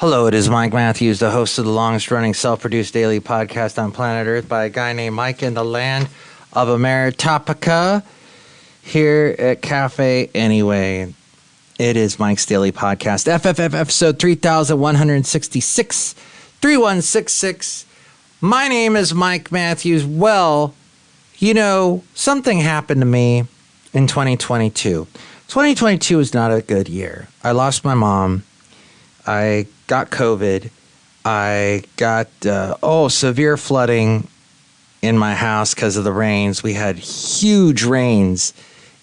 Hello, it is Mike Matthews, the host of the longest-running self-produced daily podcast on planet Earth by a guy named Mike in the land of Ameritopica here at Café Anyway. It is Mike's Daily Podcast, FFF episode 3166, 3166. My name is Mike Matthews. Well, you know, something happened to me in 2022. 2022 was not a good year. I lost my mom. I got COVID. I got, severe flooding in my house because of the rains. We had huge rains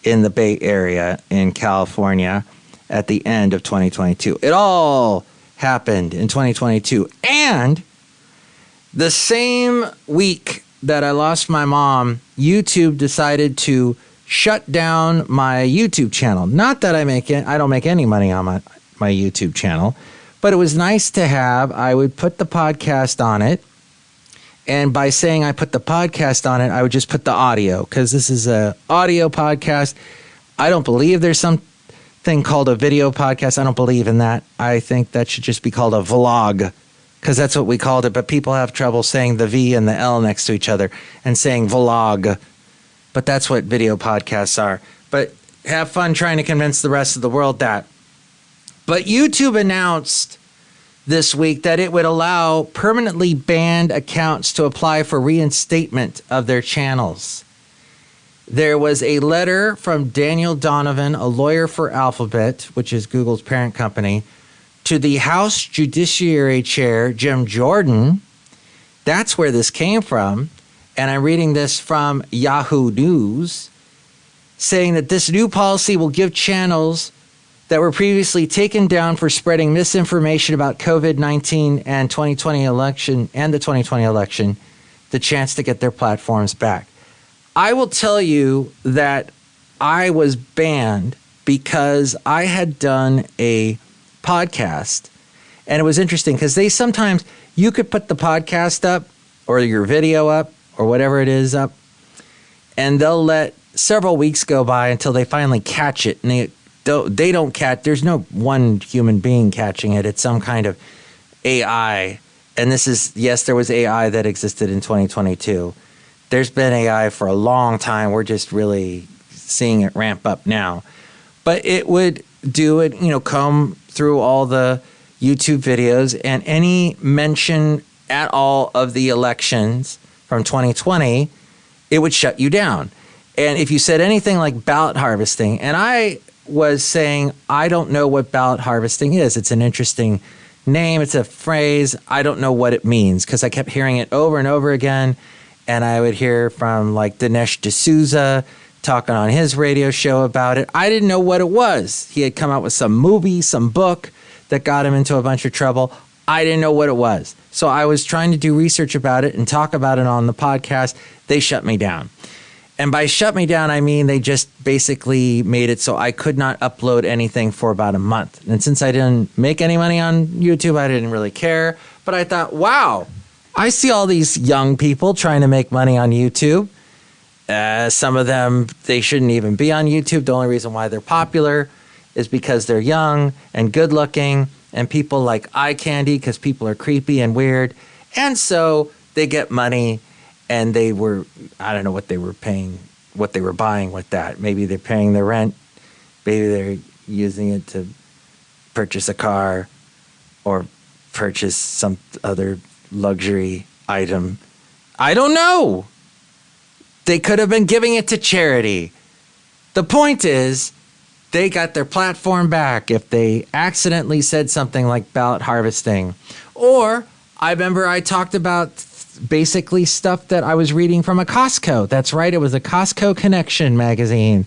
in the Bay Area in California at the end of 2022. It all happened in 2022. And the same week that I lost my mom, YouTube decided to shut down my YouTube channel. Not that I don't make any money on my YouTube channel, but it was nice to have. I would put the podcast on it. And by saying I put the podcast on it, I would just put the audio because this is an audio podcast. I don't believe there's something called a video podcast. I don't believe in that. I think that should just be called a vlog because that's what we called it. But people have trouble saying the V and the L next to each other and saying vlog. But that's what video podcasts are. But have fun trying to convince the rest of the world that. But YouTube announced this week that it would allow permanently banned accounts to apply for reinstatement of their channels. There was a letter from Daniel Donovan, a lawyer for Alphabet, which is Google's parent company, to the House Judiciary Chair, Jim Jordan. That's where this came from. And I'm reading this from Yahoo News, saying that this new policy will give channels that were previously taken down for spreading misinformation about COVID-19 and the 2020 election, the chance to get their platforms back. I will tell you that I was banned because I had done a podcast, and it was interesting because sometimes you could put the podcast up or your video up or whatever it is up, and they'll let several weeks go by until they finally catch it, and they don't catch. There's no one human being catching it. It's some kind of AI. And there was AI that existed in 2022. There's been AI for a long time. We're just really seeing it ramp up now. But it would comb through all the YouTube videos, and any mention at all of the elections from 2020, it would shut you down. And if you said anything like ballot harvesting, and I was saying, I don't know what ballot harvesting is. It's an interesting name. It's a phrase. I don't know what it means because I kept hearing it over and over again. And I would hear from like Dinesh D'Souza talking on his radio show about it. I didn't know what it was. He had come out with some movie, some book that got him into a bunch of trouble. I didn't know what it was. So I was trying to do research about it and talk about it on the podcast. They shut me down. And by shut me down, I mean they just basically made it so I could not upload anything for about a month. And since I didn't make any money on YouTube, I didn't really care. But I thought, wow, I see all these young people trying to make money on YouTube. Some of them, they shouldn't even be on YouTube. The only reason why they're popular is because they're young and good looking. And people like eye candy because people are creepy and weird. And so they get money. And I don't know what they were paying, what they were buying with that. Maybe they're paying their rent. Maybe they're using it to purchase a car or purchase some other luxury item. I don't know. They could have been giving it to charity. The point is, they got their platform back if they accidentally said something like ballot harvesting. Or I remember I talked about basically stuff that I was reading from a Costco. That's right. It was a Costco Connection magazine.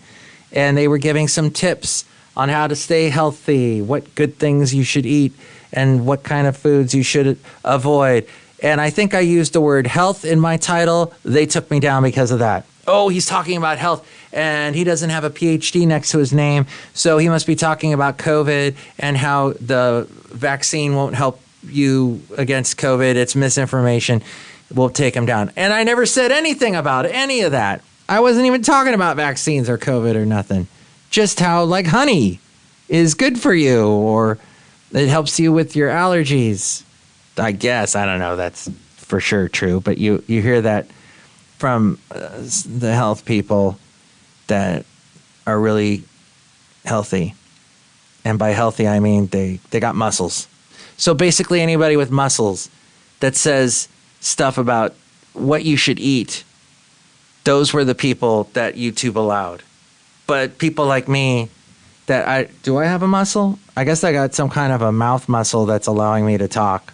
And they were giving some tips on how to stay healthy, what good things you should eat, and what kind of foods you should avoid. And I think I used the word health in my title. They took me down because of that. Oh, he's talking about health, and he doesn't have a PhD next to his name, so he must be talking about COVID and how the vaccine won't help you against COVID. It's misinformation. We'll take him down. And I never said anything about any of that. I wasn't even talking about vaccines or COVID or nothing. Just how, like, honey is good for you, or It helps you with your allergies. I guess. I don't know. That's for sure true. But you hear that from the health people that are really healthy. And by healthy, I mean they got muscles. So basically anybody with muscles that says stuff about what you should eat, those were the people that YouTube allowed. But people like me, do I have a muscle? I guess I got some kind of a mouth muscle that's allowing me to talk.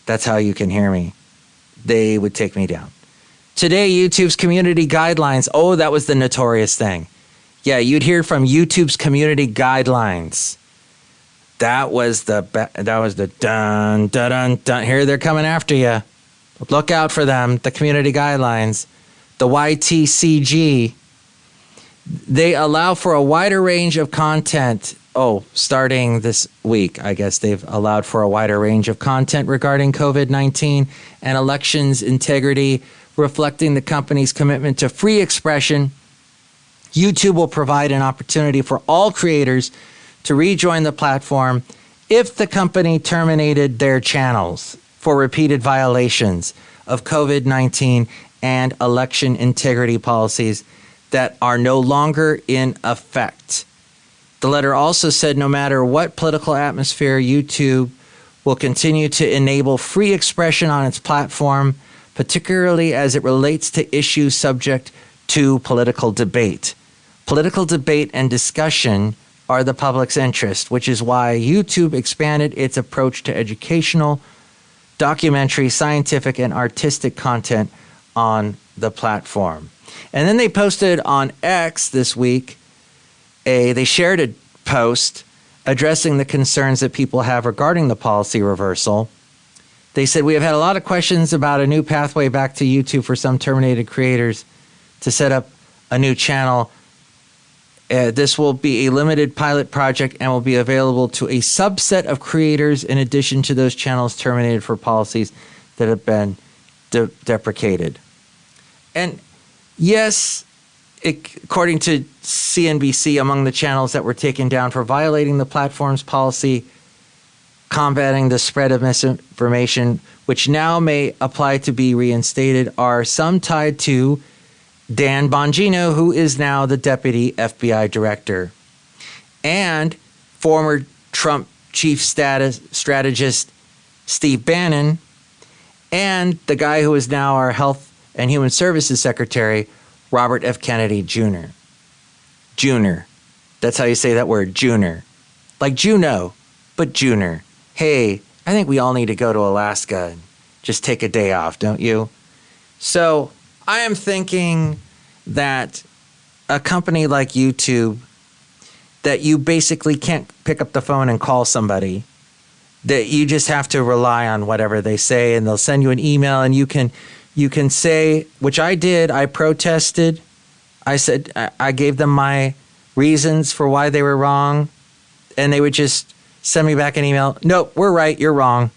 That's how you can hear me. They would take me down. Today, YouTube's community guidelines. Oh, that was the notorious thing. Yeah, you'd hear from YouTube's community guidelines. That was the dun, dun, dun, dun. Here they're coming after you. Look out for them, the community guidelines. The YTCG, they allow for a wider range of content. Oh, starting this week, I guess they've allowed for a wider range of content regarding COVID-19 and elections integrity, reflecting the company's commitment to free expression. YouTube will provide an opportunity for all creators to rejoin the platform if the company terminated their channels for repeated violations of COVID-19 and election integrity policies that are no longer in effect. The letter also said no matter what political atmosphere, YouTube will continue to enable free expression on its platform, particularly as it relates to issues subject to political debate. Political debate and discussion are the public's interest, which is why YouTube expanded its approach to educational, documentary, scientific, and artistic content on the platform. And then they posted on X this week, they shared a post addressing the concerns that people have regarding the policy reversal. They said, we have had a lot of questions about a new pathway back to YouTube for some terminated creators to set up a new channel. This will be a limited pilot project and will be available to a subset of creators in addition to those channels terminated for policies that have been deprecated. And yes, according to CNBC, among the channels that were taken down for violating the platform's policy, combating the spread of misinformation, which now may apply to be reinstated, are some tied to Dan Bongino, who is now the deputy FBI director, and former Trump chief strategist Steve Bannon, and the guy who is now our Health and Human Services Secretary, Robert F. Kennedy Jr. Jr. That's how you say that word, Jr. Like Juno, but Jr. Hey, I think we all need to go to Alaska and just take a day off, don't you? So I am thinking that a company like YouTube, that you basically can't pick up the phone and call somebody, that you just have to rely on whatever they say, and they'll send you an email, and you can say, which I did, I protested. I said, I gave them my reasons for why they were wrong, and they would just send me back an email. Nope, we're right, you're wrong.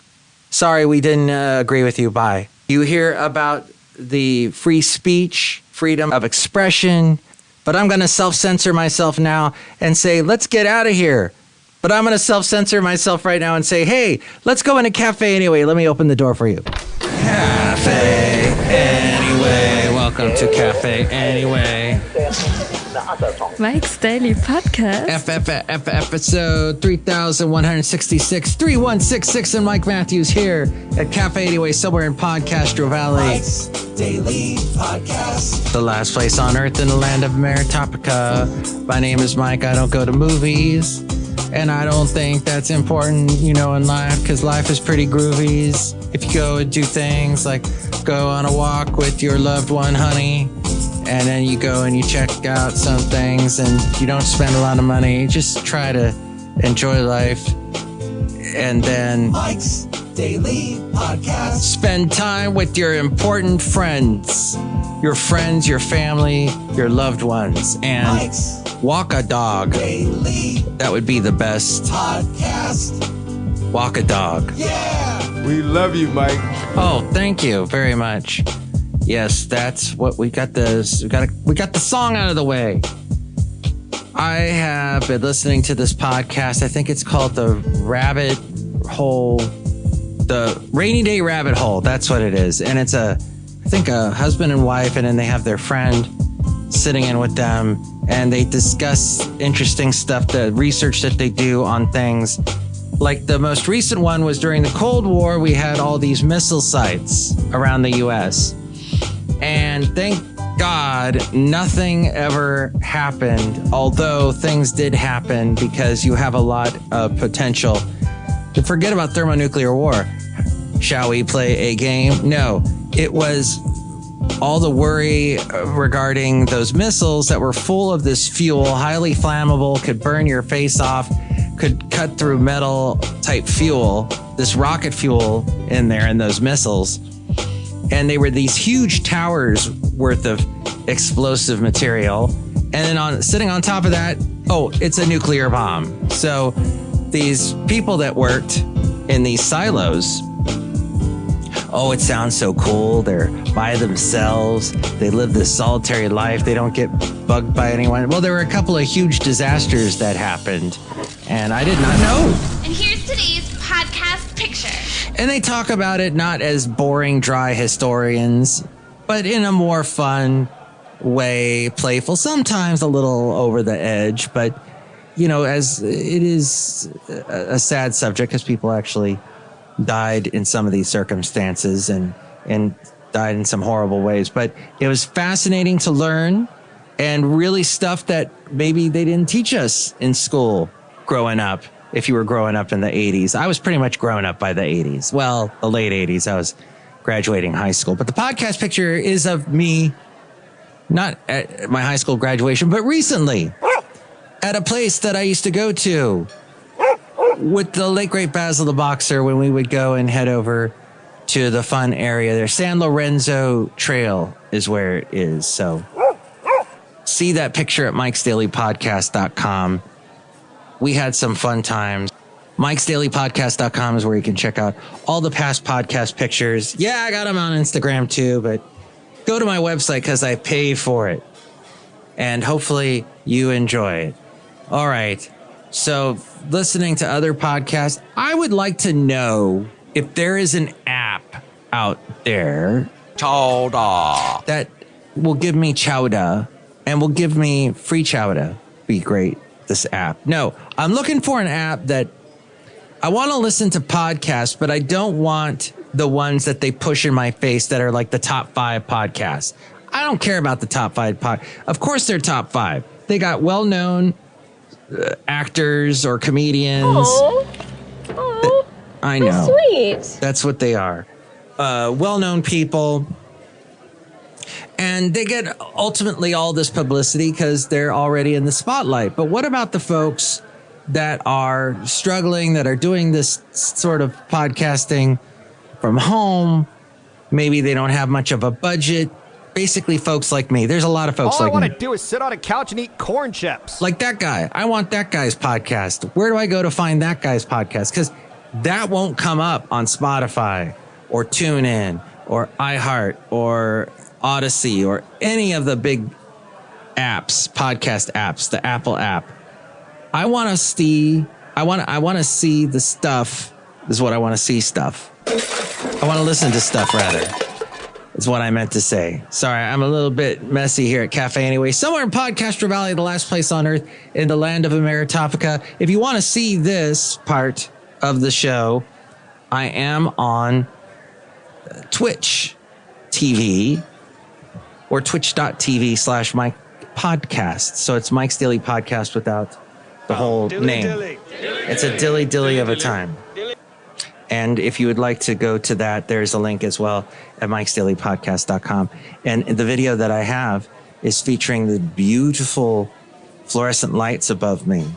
Sorry, we didn't agree with you, bye. You hear about the free speech, freedom of expression, but I'm going to self-censor myself now and say, let's get out of here. But I'm going to self-censor myself right now and say, hey, let's go into Café Anyway. Let me open the door for you. Café Anyway. Welcome to Café Anyway. Mike's Daily Podcast. Episode 3166, 3166, and Mike Matthews here at Café Anyway, somewhere in podCastro Valley. Mike's Daily Podcast. The last place on earth in the land of Meritopia. My name is Mike. I don't go to movies. And I don't think that's important, in life, because life is pretty groovies. If you go and do things like go on a walk with your loved one, honey, and then you go and you check out some things and you don't spend a lot of money, just try to enjoy life. And then Mike's Daily Podcast. Spend time with your important friends, your family, your loved ones, and Mike's walk a dog. Daily That would be the best. Podcast. Walk a dog. Yeah. We love you, Mike. Oh, thank you very much. Yes, that's what we got. We got the song out of the way. I have been listening to this podcast. I think it's called The Rainy Day Rabbit Hole. That's what it is. And it's I think a husband and wife, and then they have their friend sitting in with them, and they discuss interesting stuff, the research that they do on things. Like the most recent one was during the Cold War, we had all these missile sites around the U.S. And thank God nothing ever happened, although things did happen because you have a lot of potential. To forget about thermonuclear war. Shall we play a game? No, it was all the worry regarding those missiles that were full of this fuel, highly flammable, could burn your face off, could cut through metal type fuel, this rocket fuel in there in those missiles. And they were these huge towers worth of explosive material. And then sitting on top of that, it's a nuclear bomb. So these people that worked in these silos, it sounds so cool. They're by themselves. They live this solitary life. They don't get bugged by anyone. Well, there were a couple of huge disasters that happened, and I did not know. And here's today's podcast picture. And they talk about it not as boring, dry historians, but in a more fun way, playful, sometimes a little over the edge. But, as it is a sad subject because people actually died in some of these circumstances and died in some horrible ways. But it was fascinating to learn, and really stuff that maybe they didn't teach us in school growing up. If you were growing up in the 80s, I was pretty much growing up by the 80s. Well, the late 80s, I was graduating high school. But the podcast picture is of me, not at my high school graduation, but recently at a place that I used to go to with the late great Basil the Boxer, when we would go and head over to the fun area there. San Lorenzo Trail is where it is. So see that picture at mikesdailypodcast.com. We had some fun times. mikesdailypodcast.com is where you can check out all the past podcast pictures. Yeah, I got them on Instagram too, but go to my website because I pay for it. And hopefully you enjoy it. All right. So listening to other podcasts, I would like to know if there is an app out there that will give me chowder and will give me free chowder. Be great, this app. No, I'm looking for an app that I want to listen to podcasts, but I don't want the ones that they push in my face that are like the top 5 podcasts. I don't care about the top 5 Of course they're top 5. They got well-known actors or comedians. Oh, I know. sweet. That's what they are. Well-known people. And they get ultimately all this publicity because they're already in the spotlight. But what about the folks that are struggling, that are doing this sort of podcasting from home? Maybe they don't have much of a budget. Basically, folks like me. There's a lot of folks like me. All I want to do is sit on a couch and eat corn chips. Like that guy. I want that guy's podcast. Where do I go to find that guy's podcast? Because that won't come up on Spotify or TuneIn or iHeart or Odyssey or any of the big apps, podcast apps, the Apple app. I want to see the stuff. This is what I want to see stuff. I want to listen to stuff rather. Is what I meant to say. Sorry, I'm a little bit messy here at Café Anyway. Somewhere in Podcastro Valley, the last place on earth in the land of Ameritopica. If you want to see this part of the show, I am on Twitch TV or twitch.tv/Mike Podcast. So it's Mike's Daily Podcast without the whole name. It's a dilly of a time. And if you would like to go to that, there's a link as well at mikesdailypodcast.com. And the video that I have is featuring the beautiful fluorescent lights above me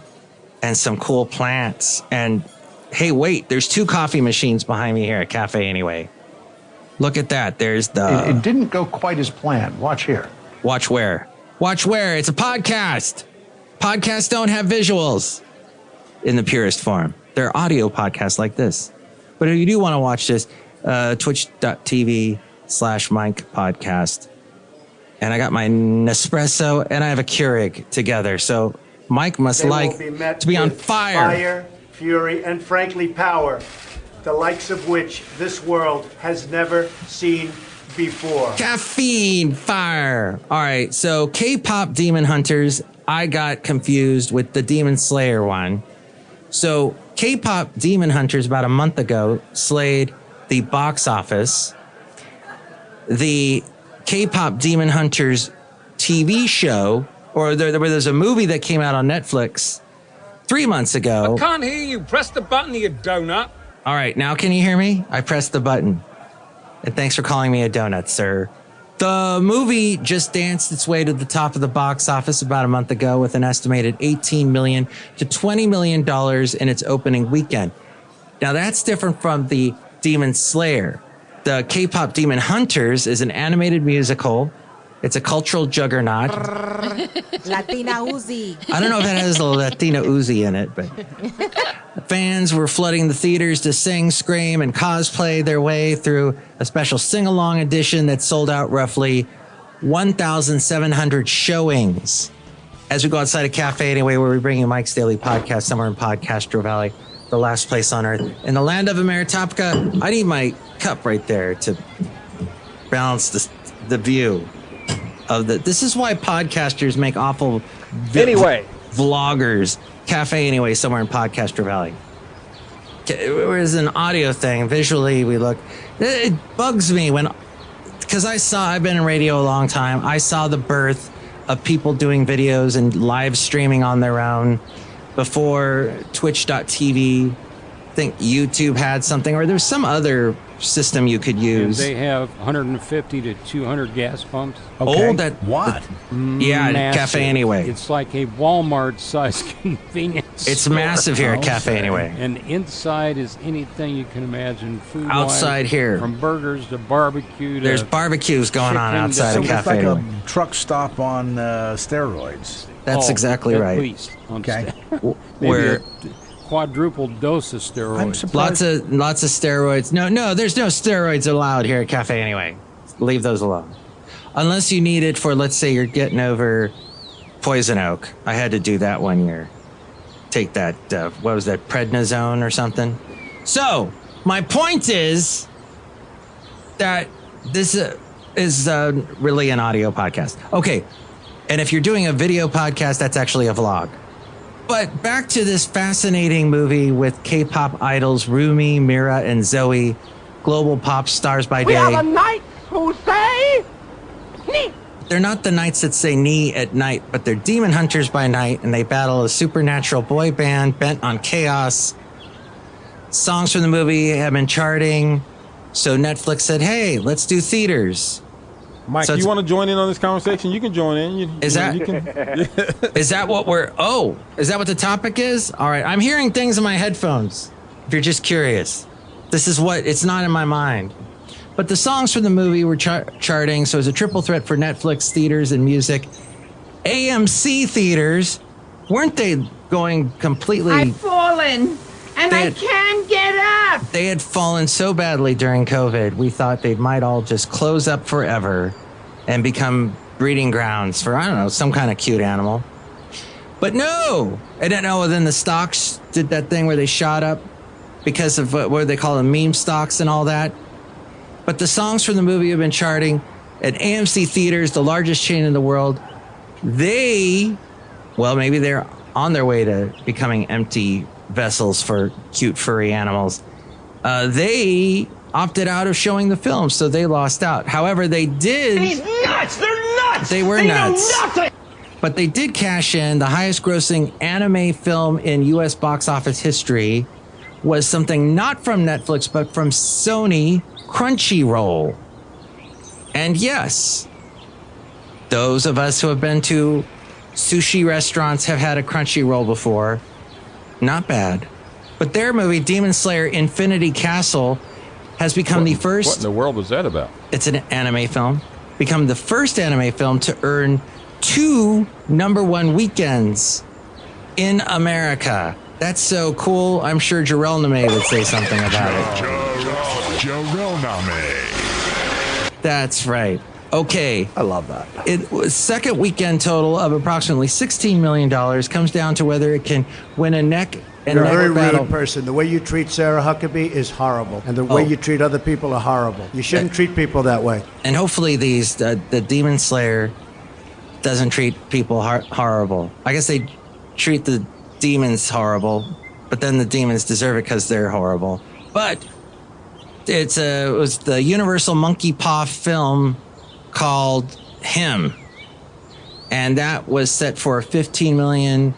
and some cool plants. And hey, wait, there's 2 coffee machines behind me here at Café Anyway. Look at that. There's the... It didn't go quite as planned. Watch here. Watch where? Watch where? It's a podcast. Podcasts don't have visuals in the purest form. They're audio podcasts like this. But if you do want to watch this, twitch.tv/Mike Podcast. And I got my Nespresso and I have a Keurig together. So Mike must They like will be met to be on with fire. Fire, fury, and frankly power, the likes of which this world has never seen before. Caffeine fire. All right, so K-pop Demon Hunters, I got confused with the Demon Slayer one. So K-pop Demon Hunters about a month ago slayed the box office. The K-pop Demon Hunters TV show, or there's a movie that came out on Netflix 3 months ago. I can't hear you. Press the button, you donut. All right, now can you hear me? I pressed the button. And thanks for calling me a donut, sir. The movie just danced its way to the top of the box office about a month ago with an estimated $18 million to $20 million in its opening weekend. Now, that's different from the Demon Slayer. The K-pop Demon Hunters is an animated musical. It's a cultural juggernaut. Latina Uzi. I don't know if it has a Latina Uzi in it, but fans were flooding the theaters to sing, scream, and cosplay their way through a special sing-along edition that sold out roughly 1,700 showings. As we go outside a Cafe Anyway, where we bring you Mike's Daily Podcast somewhere in podCastro Valley, the last place on earth. In the land of Ameritopica, I need my cup right there to balance the view. This is why podcasters make awful vloggers. Cafe Anyway, somewhere in podCastro Valley. Whereas an audio thing, visually we look. It bugs me because I've been in radio a long time. I saw the birth of people doing videos and live streaming on their own before Twitch.tv. I think YouTube had something, or there's some other system you could use. And they have 150 to 200 gas pumps. Okay. What? Yeah, Massive. Cafe Anyway. It's like a Walmart-sized convenience It's store. massive here at Cafe Anyway. And inside is anything you can imagine. Food Outside here. From burgers to barbecue to... There's barbecues going on outside So of it's Cafe like Anyway. a truck stop on steroids. That's exactly at right. Least on Okay. Maybe Where a quadruple dose of steroids. I'm surprised. lots of steroids. No, there's no steroids allowed here at Cafe Anyway. Leave those alone. Unless you need it for, let's say, you're getting over poison oak. I had to do that one year. Take that, what was that, prednisone or something? So, my point is that this is really an audio podcast. Okay, and if you're doing a video podcast, that's actually a vlog. But back to this fascinating movie with K-pop idols Rumi, Mira, and Zoe, global pop stars by day. We have a knight who say, "Nee." They're not the knights that say "knee" at night, but they're demon hunters by night, and they battle a supernatural boy band bent on chaos. Songs from the movie have been charting, so Netflix said, hey, let's do theaters. Mike, So you it's- want to join in on this conversation? You can join in. Is that- Is that what is that what the topic is? All right, I'm hearing things in my headphones. If you're just curious, it's not in my mind. But the songs from the movie were charting, so it was a triple threat for Netflix, theaters, and music. AMC theaters, weren't they going completely... I've fallen, and I can't get up. They had fallen so badly during COVID, we thought they might all just close up forever and become breeding grounds for, I don't know, some kind of cute animal. But no! I don't know, then the stocks did that thing where they shot up because of what they call them, meme stocks and all that. But the songs from the movie have been charting at AMC theaters, the largest chain in the world. Maybe they're on their way to becoming empty vessels for cute furry animals. They opted out of showing the film, so they lost out. However, they did. He's nuts! They're nuts! They were They nuts. know nothing! But they did cash in. The highest grossing anime film in U.S. box office history was something not from Netflix, but from Sony, Crunchyroll. And yes, those of us who have been to sushi restaurants have had a Crunchyroll before. Not bad. But their movie, Demon Slayer Infinity Castle, has become the first... What in the world was that about? It's an anime film. Become the first anime film to earn 2 #1 weekends in America. That's so cool. I'm sure Jarrell Name would say something about it. Jarrell Name. That's right. Okay. I love that. It was second weekend total of approximately $16 million. Comes down to whether it can win a neck and You're a very neck battle. rude person. The way you treat Sarah Huckabee is horrible. And the way you treat other people are horrible. You shouldn't treat people that way. And hopefully the Demon Slayer doesn't treat people horrible. I guess they treat the demons horrible, but then the demons deserve it because they're horrible. But it was the Universal Monkey Paw film called Him, and that was set for a $15 million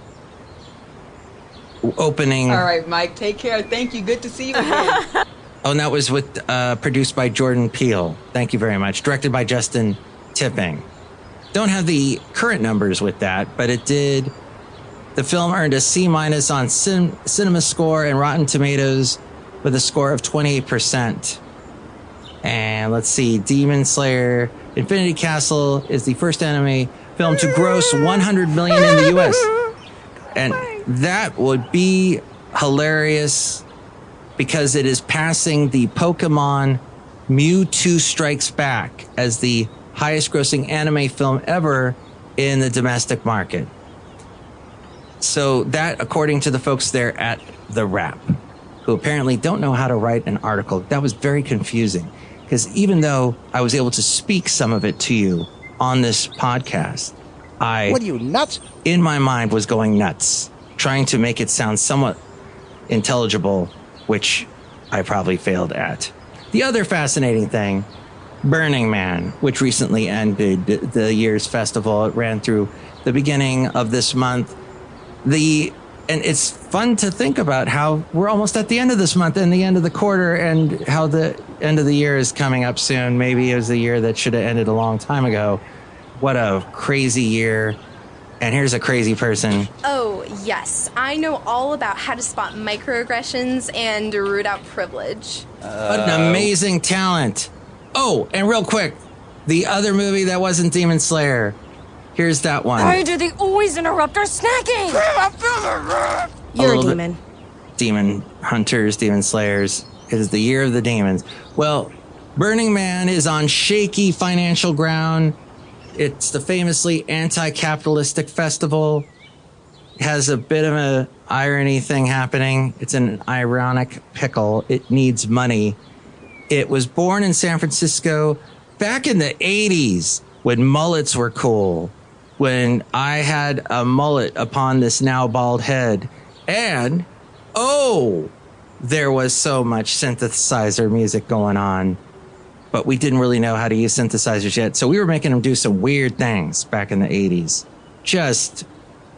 opening. All right, Mike, take care. Thank you. Good to see you again. Oh, and that was with produced by Jordan Peele. Thank you very much. Directed by Justin Tipping. Don't have the current numbers with that, but it did. The film earned a C- on Cinema Score and Rotten Tomatoes with a score of 28%. And let's see, Demon Slayer Infinity Castle is the first anime film to gross $100 million in the U.S. And that would be hilarious because it is passing the Pokemon Mewtwo Strikes Back as the highest grossing anime film ever in the domestic market. So that, according to the folks there at The Wrap, who apparently don't know how to write an article, that was very confusing. Because even though I was able to speak some of it to you on this podcast, what are you, nuts? In my mind was going nuts, trying to make it sound somewhat intelligible, which I probably failed at. The other fascinating thing, Burning Man, which recently ended the year's festival. It ran through the beginning of this month. And it's fun to think about how we're almost at the end of this month and the end of the quarter, and how the end of the year is coming up soon. Maybe it was the year that should have ended a long time ago. What a crazy year. And here's a crazy person. Oh, yes. I know all about how to spot microaggressions and root out privilege. What an amazing talent. Oh, and real quick, the other movie that wasn't Demon Slayer. Here's that one. Why do they always interrupt our snacking? You're a demon. Demon hunters, demon slayers. It is the year of the demons. Well, Burning Man is on shaky financial ground. It's the famously anti-capitalistic festival. It has a bit of an irony thing happening. It's an ironic pickle. It needs money. It was born in San Francisco back in the 80s when mullets were cool. When I had a mullet upon this now bald head. And, there was so much synthesizer music going on. But we didn't really know how to use synthesizers yet. So we were making them do some weird things back in the 80s.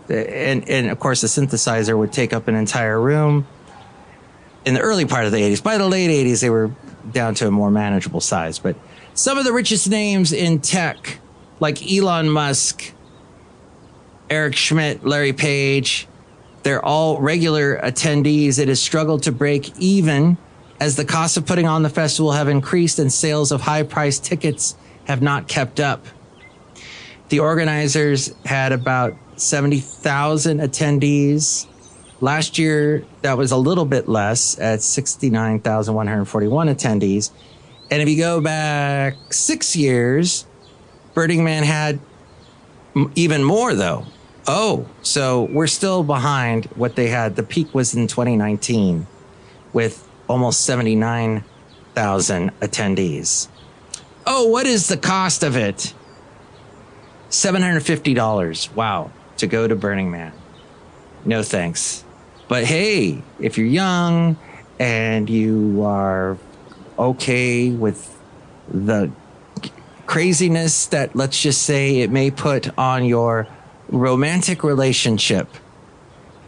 And of course, the synthesizer would take up an entire room in the early part of the 80s. By the late 80s, they were down to a more manageable size. But some of the richest names in tech, like Elon Musk, Eric Schmidt, Larry Page, they're all regular attendees. It has struggled to break even as the cost of putting on the festival have increased and sales of high-priced tickets have not kept up. The organizers had about 70,000 attendees. Last year, that was a little bit less at 69,141 attendees. And if you go back 6 years, Burning Man had even more, though. So we're still behind what they had. The peak was in 2019 with almost 79,000 attendees. What is the cost of it? $750. Wow. To go to Burning Man. No thanks. But hey, if you're young and you are okay with the craziness that, let's just say, it may put on your romantic relationship,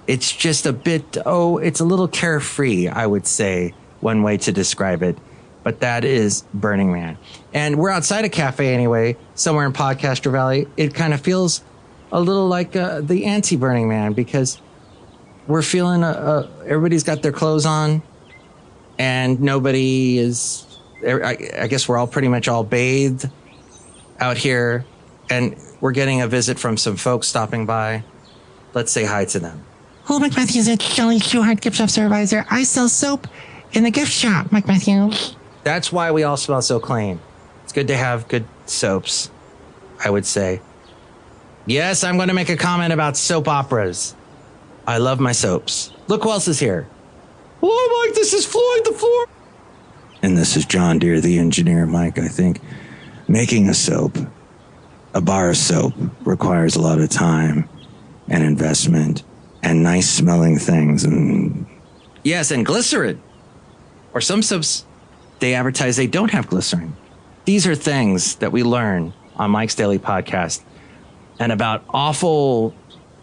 it's just a bit, it's a little carefree, I would say, one way to describe it. But that is Burning Man. And we're outside of Café Anyway, somewhere in podCastro Valley. It kind of feels a little like the anti-Burning Man, because we're feeling everybody's got their clothes on and nobody is, I guess we're all pretty much all bathed out here, and we're getting a visit from some folks stopping by. Let's say hi to them. Hello, Mike Matthews. It's Chely Shoehart, gift shop supervisor. I sell soap in the gift shop, Mike Matthews. That's why we all smell so clean. It's good to have good soaps, I would say, yes, I'm going to make a comment about soap operas. I love my soaps. Look who else is here. Hello, Mike. This is Floyd the Floorman. And this is John Deere, the engineer. Mike, I think making a soap, a bar of soap, requires a lot of time and investment and nice smelling things. And yes, and glycerin. Or some soaps, they advertise they don't have glycerin. These are things that we learn on Mike's Daily Podcast, and about awful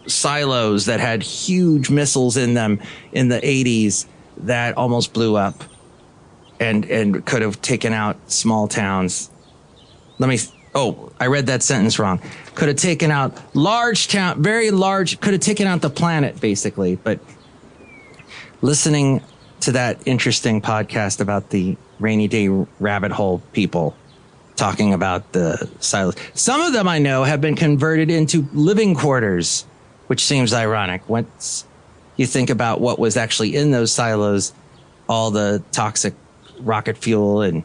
silos that had huge missiles in them in the 80s that almost blew up and could have taken out small towns. I read that sentence wrong. Could have taken out large town, very large, could have taken out the planet, basically. But listening to that interesting podcast about the rainy day rabbit hole people talking about the silos. Some of them I know have been converted into living quarters, which seems ironic. Once you think about what was actually in those silos, all the toxic rocket fuel and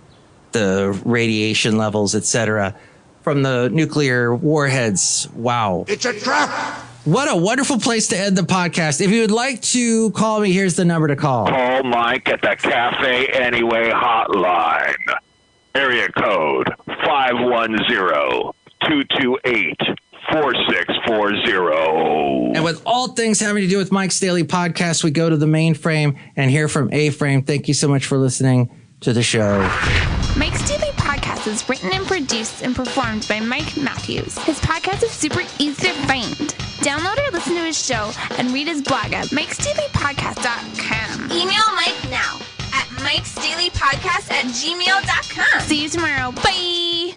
the radiation levels, etc., from the nuclear warheads. Wow. It's a trap. What a wonderful place to end the podcast. If you would like to call me, here's the number to call. Call Mike at the Café Anyway hotline. Area code 510-228-4640. And with all things having to do with Mike's Daily Podcast, we go to the mainframe and hear from A-Frame. Thank you so much for listening to the show. Mike's Daily Podcast is written and produced and performed by Mike Matthews. His podcast is super easy to find. Download or listen to his show and read his blog at mikesdailypodcast.com. Email Mike now at mikesdailypodcast@gmail.com. See you tomorrow. Bye.